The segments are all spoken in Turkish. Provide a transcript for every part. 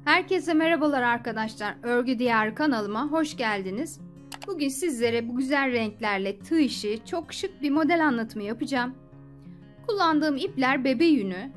Herkese merhabalar arkadaşlar. Örgü Diyarı kanalıma hoş geldiniz. Bugün sizlere bu güzel renklerle tığ işi çok şık bir model anlatımı yapacağım. Kullandığım ipler bebe yünü.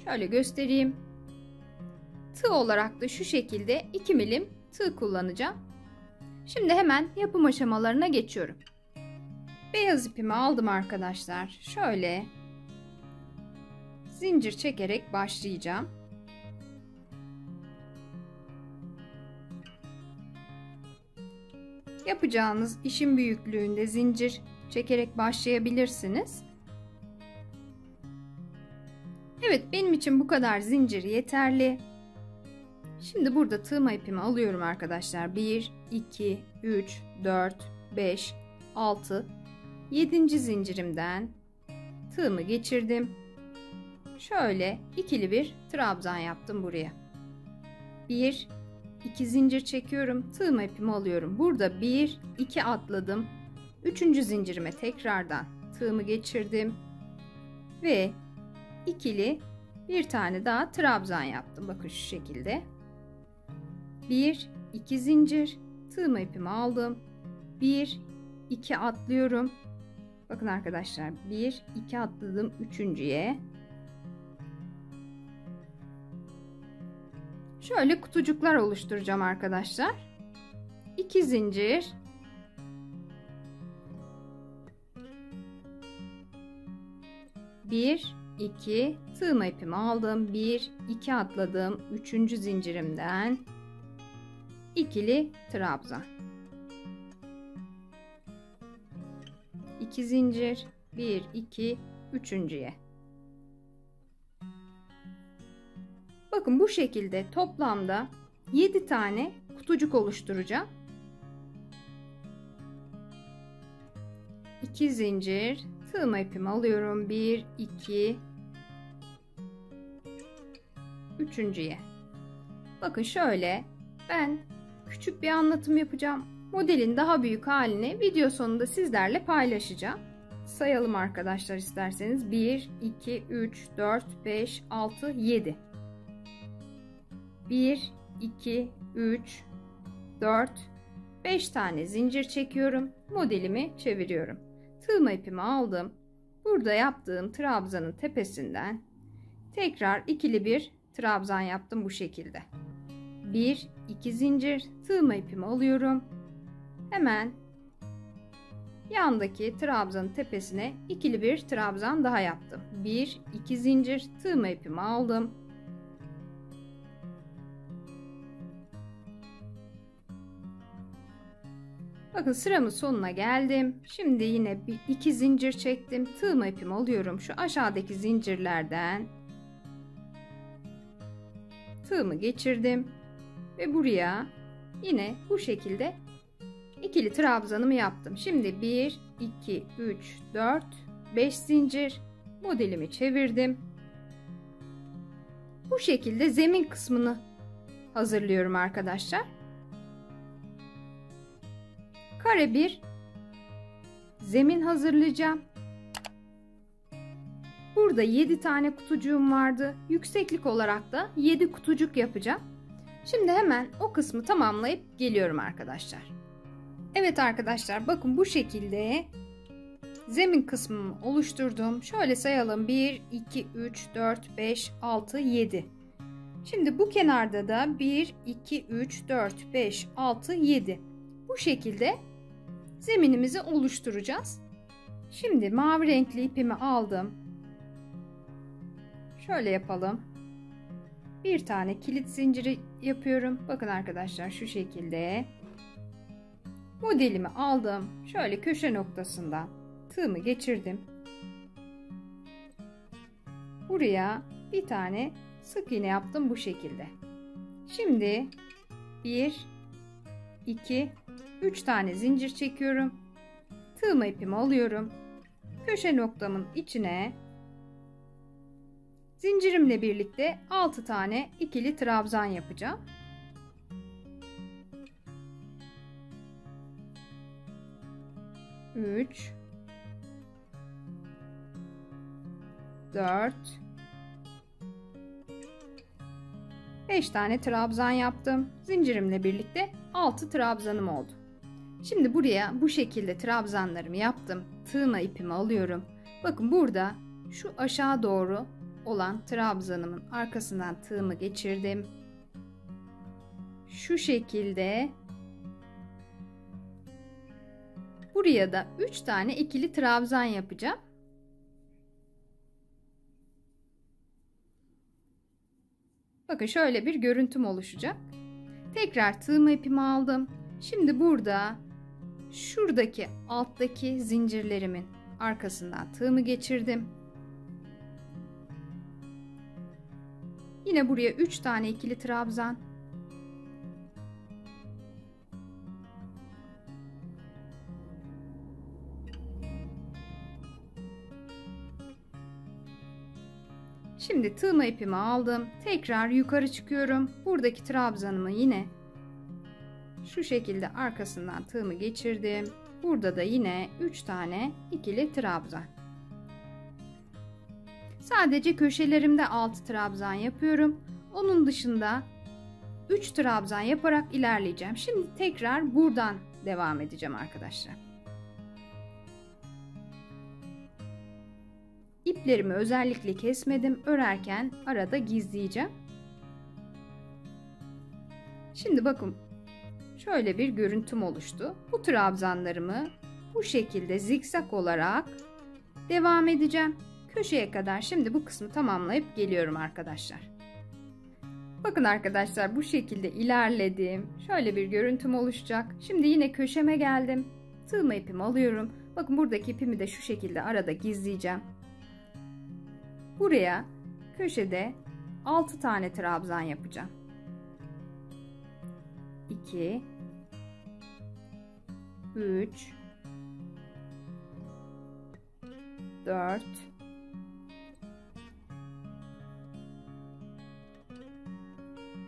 Şöyle göstereyim. Tığ olarak da şu şekilde 2 milim tığ kullanacağım. Şimdi hemen yapım aşamalarına geçiyorum. Beyaz ipimi aldım arkadaşlar. Şöyle zincir çekerek başlayacağım. Yapacağınız işin büyüklüğünde zincir çekerek başlayabilirsiniz. Evet, benim için bu kadar zincir yeterli. Şimdi burada tığma ipimi alıyorum arkadaşlar. 1, 2, 3, 4, 5, 6, 7. zincirimden tığımı geçirdim. Şöyle ikili bir trabzan yaptım buraya. 1, 2 zincir çekiyorum. Tığma ipimi alıyorum. Burada 1, 2 atladım. 3. zincirime tekrardan tığımı geçirdim. Ve ikili bir tane daha trabzan yaptım. Bakın şu şekilde. 1, 2 zincir. Tığma ipimi aldım. 1, 2 atlıyorum. Bakın arkadaşlar 1, 2 atladım. Üçüncüye. Şöyle kutucuklar oluşturacağım arkadaşlar. 2 zincir. Bir, 2 tığma ipimi aldım. 1, 2 atladım. 3. zincirimden ikili trabzan. 2 zincir. 1, 2, üçüncüye. Bakın bu şekilde toplamda 7 tane kutucuk oluşturacağım. 2 zincir, tığma ipimi alıyorum. 1, 2, üçüncüye. Bakın şöyle ben küçük bir anlatım yapacağım. Modelin daha büyük halini video sonunda sizlerle paylaşacağım. Sayalım arkadaşlar isterseniz. 1, 2, 3, 4, 5, 6, 7. 1, 2, 3, 4, 5 tane zincir çekiyorum. Modelimi çeviriyorum. Tığma ipimi aldım. Burada yaptığım trabzanın tepesinden tekrar ikili bir trabzan yaptım bu şekilde. 1, 2 zincir. Tığma ipimi alıyorum. Hemen yandaki trabzanın tepesine ikili bir trabzan daha yaptım. 1, 2 zincir. Tığma ipimi aldım. Bakın sıramın sonuna geldim. Şimdi yine bir 2 zincir çektim. Tığma ipimi alıyorum. Şu aşağıdaki zincirlerden tığımı geçirdim. Ve buraya yine bu şekilde ikili trabzanımı yaptım. Şimdi 1, 2, 3, 4, 5 zincir. Modelimi çevirdim. Bu şekilde zemin kısmını hazırlıyorum arkadaşlar. Kare bir zemin hazırlayacağım. Burada 7 tane kutucuğum vardı. Yükseklik olarak da 7 kutucuk yapacağım. Şimdi hemen o kısmı tamamlayıp geliyorum arkadaşlar. Evet arkadaşlar, bakın bu şekilde zemin kısmımı oluşturdum. Şöyle sayalım. 1, 2, 3, 4, 5, 6, 7. Şimdi bu kenarda da 1, 2, 3, 4, 5, 6, 7. Bu şekilde zeminimizi oluşturacağız. Şimdi mavi renkli ipimi aldım. Şöyle yapalım. Bir tane kilit zinciri yapıyorum. Bakın arkadaşlar şu şekilde. Modelimi aldım. Şöyle köşe noktasından tığımı geçirdim. Buraya bir tane sık iğne yaptım bu şekilde. Şimdi 1, 2, 3 tane zincir çekiyorum. Tığma ipimi alıyorum. Köşe noktamın içine zincirimle birlikte 6 tane ikili trabzan yapacağım. Üç, 4, 5 tane trabzan yaptım. Zincirimle birlikte 6 trabzanım oldu. Şimdi buraya bu şekilde trabzanlarımı yaptım. Tığma ipimi alıyorum. Bakın burada şu aşağı doğru olan trabzanımın arkasından tığımı geçirdim. Şu şekilde buraya da 3 tane ikili trabzan yapacağım. Bakın şöyle bir görüntüm oluşacak. Tekrar tığma ipimi aldım. Şimdi burada şuradaki alttaki zincirlerimin arkasından tığımı geçirdim. Yine buraya 3 tane ikili trabzan. Şimdi tığma ipimi aldım. Tekrar yukarı çıkıyorum. Buradaki trabzanımı yine şu şekilde arkasından tığımı geçirdim. Burada da yine 3 tane ikili trabzan. Sadece köşelerimde 6 trabzan yapıyorum. Onun dışında 3 trabzan yaparak ilerleyeceğim. Şimdi tekrar buradan devam edeceğim arkadaşlar. İplerimi özellikle kesmedim. Örerken arada gizleyeceğim. Şimdi bakın şöyle bir görüntüm oluştu. Bu trabzanlarımı bu şekilde zikzak olarak devam edeceğim. Köşeye kadar şimdi bu kısmı tamamlayıp geliyorum arkadaşlar. Bakın arkadaşlar bu şekilde ilerledim. Şöyle bir görüntüm oluşacak. Şimdi yine köşeme geldim. Tığma ipimi alıyorum. Bakın buradaki ipimi de şu şekilde arada gizleyeceğim. Buraya köşede 6 tane trabzan yapacağım. 2 3 4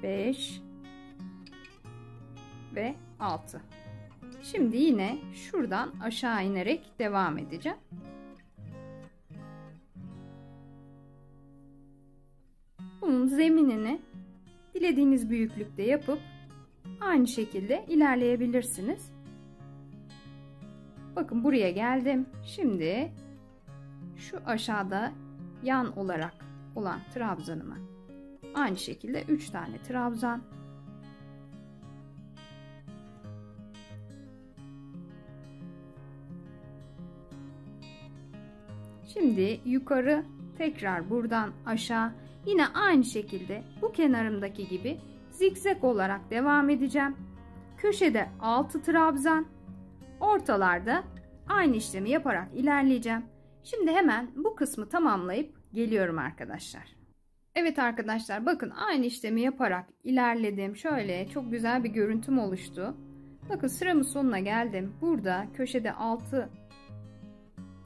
5 ve 6. Şimdi yine şuradan aşağı inerek devam edeceğim. Bunun zeminini dilediğiniz büyüklükte yapıp aynı şekilde ilerleyebilirsiniz. Bakın buraya geldim. Şimdi şu aşağıda yan olarak olan trabzanımı aynı şekilde 3 tane trabzan. Şimdi yukarı tekrar buradan aşağı yine aynı şekilde bu kenarımdaki gibi zikzak olarak devam edeceğim. Köşede 6 trabzan, ortalarda aynı işlemi yaparak ilerleyeceğim. Şimdi hemen bu kısmı tamamlayıp geliyorum arkadaşlar. Evet arkadaşlar bakın aynı işlemi yaparak ilerledim. Şöyle çok güzel bir görüntüm oluştu. Bakın sıramın sonuna geldim. Burada köşede 6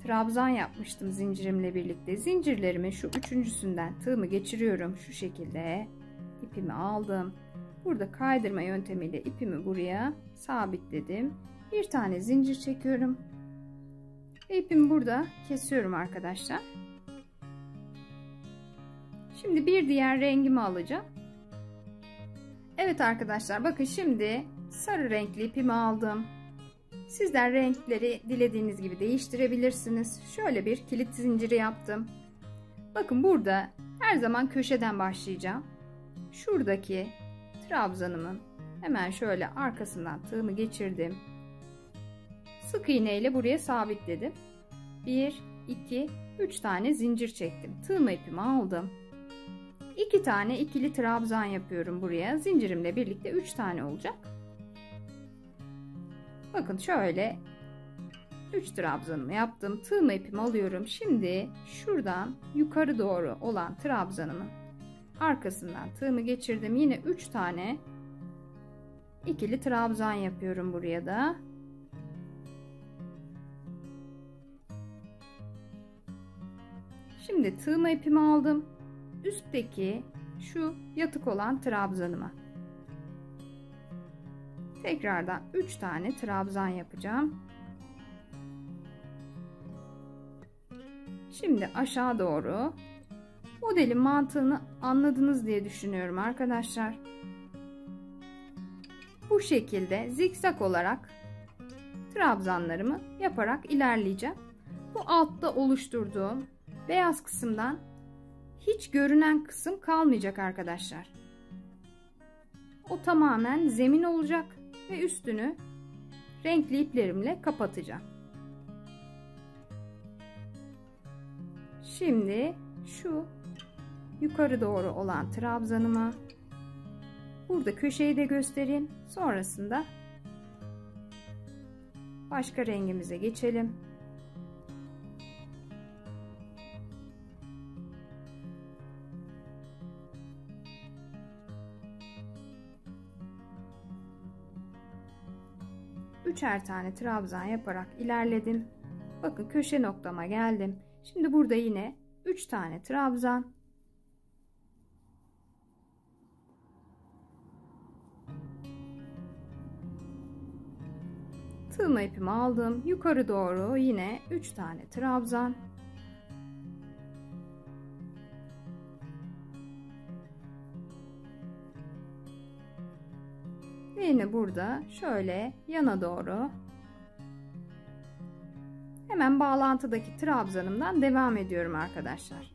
trabzan yapmıştım zincirimle birlikte. Zincirlerimin şu üçüncüsünden tığımı geçiriyorum. Şu şekilde ipimi aldım. Burada kaydırma yöntemiyle ipimi buraya sabitledim. Bir tane zincir çekiyorum. Ve ipimi burada kesiyorum arkadaşlar. Şimdi bir diğer rengimi alacağım. Evet arkadaşlar bakın şimdi sarı renkli ipimi aldım. Sizler renkleri dilediğiniz gibi değiştirebilirsiniz. Şöyle bir kilit zinciri yaptım. Bakın burada her zaman köşeden başlayacağım. Şuradaki trabzanımın hemen şöyle arkasından tığımı geçirdim. Sık iğne ile buraya sabitledim. 1, 2, 3 tane zincir çektim. Tığma ipimi aldım. 2 tane ikili trabzan yapıyorum buraya. Zincirimle birlikte 3 tane olacak. Bakın şöyle 3 trabzanımı yaptım. Tığma ipimi alıyorum. Şimdi şuradan yukarı doğru olan trabzanımın arkasından tığımı geçirdim. Yine 3 tane ikili trabzan yapıyorum buraya da. Şimdi tığma ipimi aldım. Üstteki şu yatık olan trabzanıma tekrardan 3 tane trabzan yapacağım. Şimdi aşağı doğru Modelin mantığını anladınız diye düşünüyorum arkadaşlar. Bu şekilde zikzak olarak trabzanlarımı yaparak ilerleyeceğim. Bu altta oluşturduğum beyaz kısımdan hiç görünen kısım kalmayacak arkadaşlar. O tamamen zemin olacak ve üstünü renkli iplerimle kapatacağım. Şimdi şu yukarı doğru olan trabzanıma burada köşeyi de göstereyim. Sonrasında başka rengimize geçelim. Üçer tane trabzan yaparak ilerledim. Bakın köşe noktama geldim. Şimdi burada yine 3 tane trabzan. Tığma ipimi aldım. Yukarı doğru yine 3 tane trabzan. Ve yine burada şöyle yana doğru hemen bağlantıdaki trabzanımdan devam ediyorum arkadaşlar.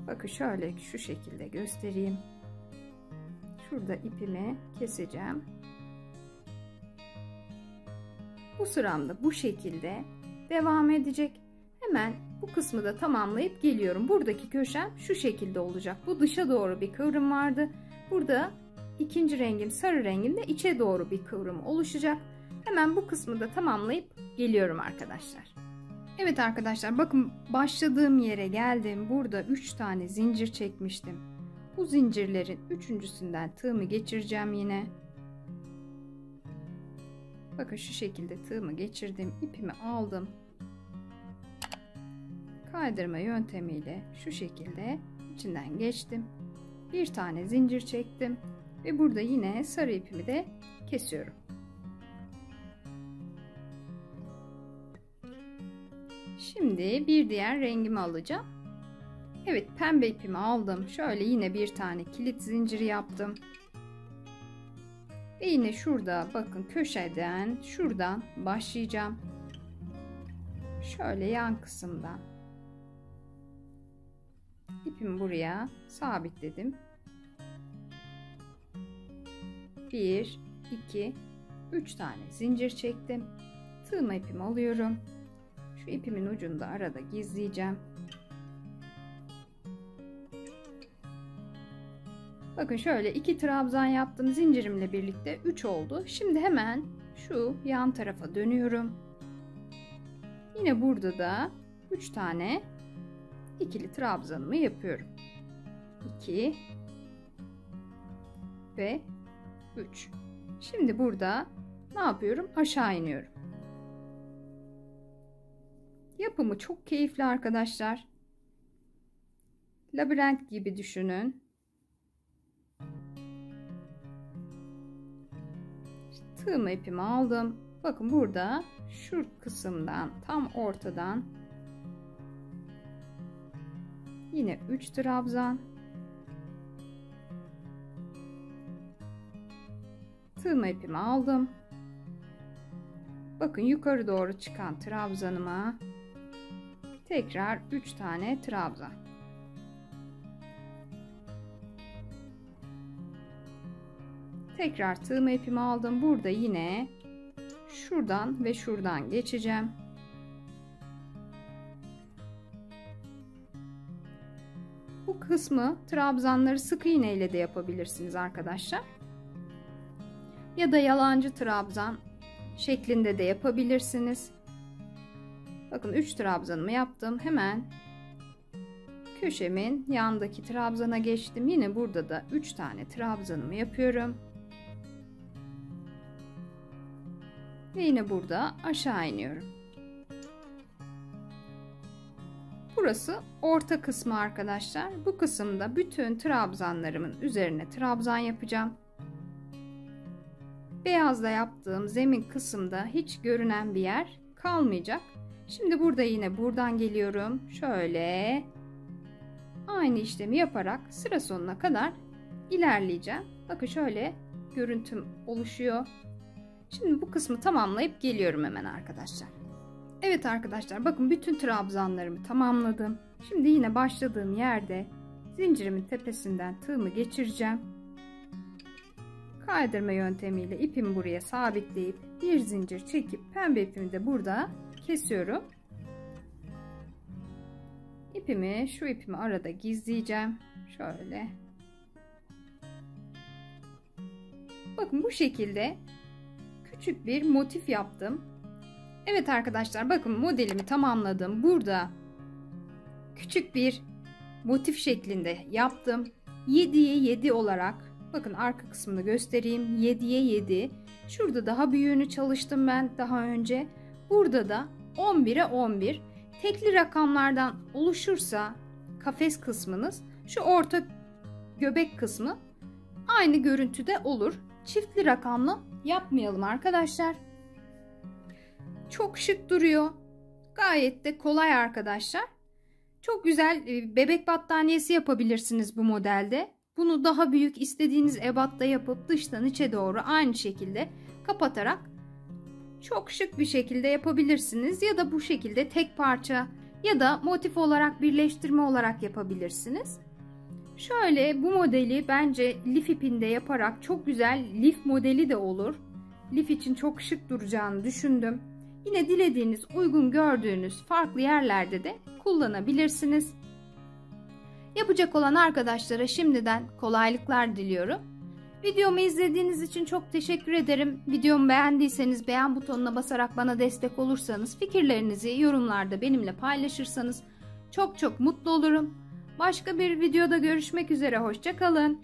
Bakın şöyle şu şekilde göstereyim. Şurada ipimi keseceğim. Bu sıramda bu şekilde devam edecek. Hemen bu kısmı da tamamlayıp geliyorum. Buradaki köşem şu şekilde olacak. Bu dışa doğru bir kıvrım vardı. Burada ikinci rengim sarı rengimde içe doğru bir kıvrım oluşacak. Hemen bu kısmı da tamamlayıp geliyorum arkadaşlar. Evet arkadaşlar, bakın başladığım yere geldim. Burada 3 tane zincir çekmiştim. Bu zincirlerin üçüncüsünden tığımı geçireceğim yine. Bakın şu şekilde tığımı geçirdim. İpimi aldım. Kaydırma yöntemiyle şu şekilde içinden geçtim. Bir tane zincir çektim. Ve burada yine sarı ipimi de kesiyorum. Şimdi bir diğer rengimi alacağım. Evet, pembe ipimi aldım. Şöyle yine bir tane kilit zinciri yaptım. Ve yine şurada bakın köşeden şuradan başlayacağım. Şöyle yan kısımdan ipimi buraya sabitledim. 1 2 3 tane zincir çektim. Tığma ipimi alıyorum. Şu ipimin ucunu da arada gizleyeceğim. Bakın şöyle 2 trabzan yaptım zincirimle birlikte 3 oldu. Şimdi hemen şu yan tarafa dönüyorum. Yine burada da 3 tane ikili trabzanımı yapıyorum. 2 ve 3. Şimdi burada ne yapıyorum? Aşağı iniyorum. Yapımı çok keyifli arkadaşlar. Labirent gibi düşünün. Tığma ipimi aldım. Bakın burada şu kısımdan tam ortadan yine 3 trabzan. Tığma ipimi aldım. Bakın yukarı doğru çıkan trabzanıma tekrar 3 tane trabzan. Tekrar tığma ipimi aldım. Burada yine şuradan ve şuradan geçeceğim. Bu kısmı trabzanları sık iğne ile de yapabilirsiniz arkadaşlar. Ya da yalancı trabzan şeklinde de yapabilirsiniz. Bakın 3 trabzanımı yaptım. Hemen köşemin yandaki trabzana geçtim. Yine burada da 3 tane trabzanımı yapıyorum. Ve yine burada aşağı iniyorum. Burası orta kısmı arkadaşlar. Bu kısımda bütün trabzanlarımın üzerine trabzan yapacağım. Beyazla yaptığım zemin kısımda hiç görünen bir yer kalmayacak. Şimdi burada yine buradan geliyorum. Şöyle aynı işlemi yaparak sıra sonuna kadar ilerleyeceğim. Bakın şöyle görüntüm oluşuyor. Şimdi bu kısmı tamamlayıp geliyorum hemen arkadaşlar. Evet arkadaşlar, bakın bütün trabzanlarımı tamamladım. Şimdi yine başladığım yerde zincirimin tepesinden tığımı geçireceğim. Kaydırma yöntemiyle ipimi buraya sabitleyip bir zincir çekip pembe ipimi de burada kesiyorum. Şu ipimi arada gizleyeceğim. Şöyle. Bakın bu şekilde küçük bir motif yaptım. Evet arkadaşlar, bakın modelimi tamamladım. Burada küçük bir motif şeklinde yaptım. 7'ye 7 olarak, bakın arka kısmını göstereyim. 7'ye 7. Şurada daha büyüğünü çalıştım ben daha önce. Burada da 11'e 11. Tekli rakamlardan oluşursa kafes kısmınız, şu orta göbek kısmı aynı görüntüde olur. Çiftli rakamlı yapmayalım arkadaşlar. Çok şık duruyor. Gayet de kolay arkadaşlar. Çok güzel bebek battaniyesi yapabilirsiniz bu modelde. Bunu daha büyük istediğiniz ebatta yapıp dıştan içe doğru aynı şekilde kapatarak çok şık bir şekilde yapabilirsiniz. Ya da bu şekilde tek parça ya da motif olarak birleştirme olarak yapabilirsiniz. Şöyle bu modeli bence lif ipinde yaparak çok güzel lif modeli de olur. Lif için çok şık duracağını düşündüm. Yine dilediğiniz, uygun gördüğünüz farklı yerlerde de kullanabilirsiniz. Yapacak olan arkadaşlara şimdiden kolaylıklar diliyorum. Videomu izlediğiniz için çok teşekkür ederim. Videomu beğendiyseniz beğen butonuna basarak bana destek olursanız, fikirlerinizi yorumlarda benimle paylaşırsanız çok mutlu olurum. Başka bir videoda görüşmek üzere. Hoşça kalın.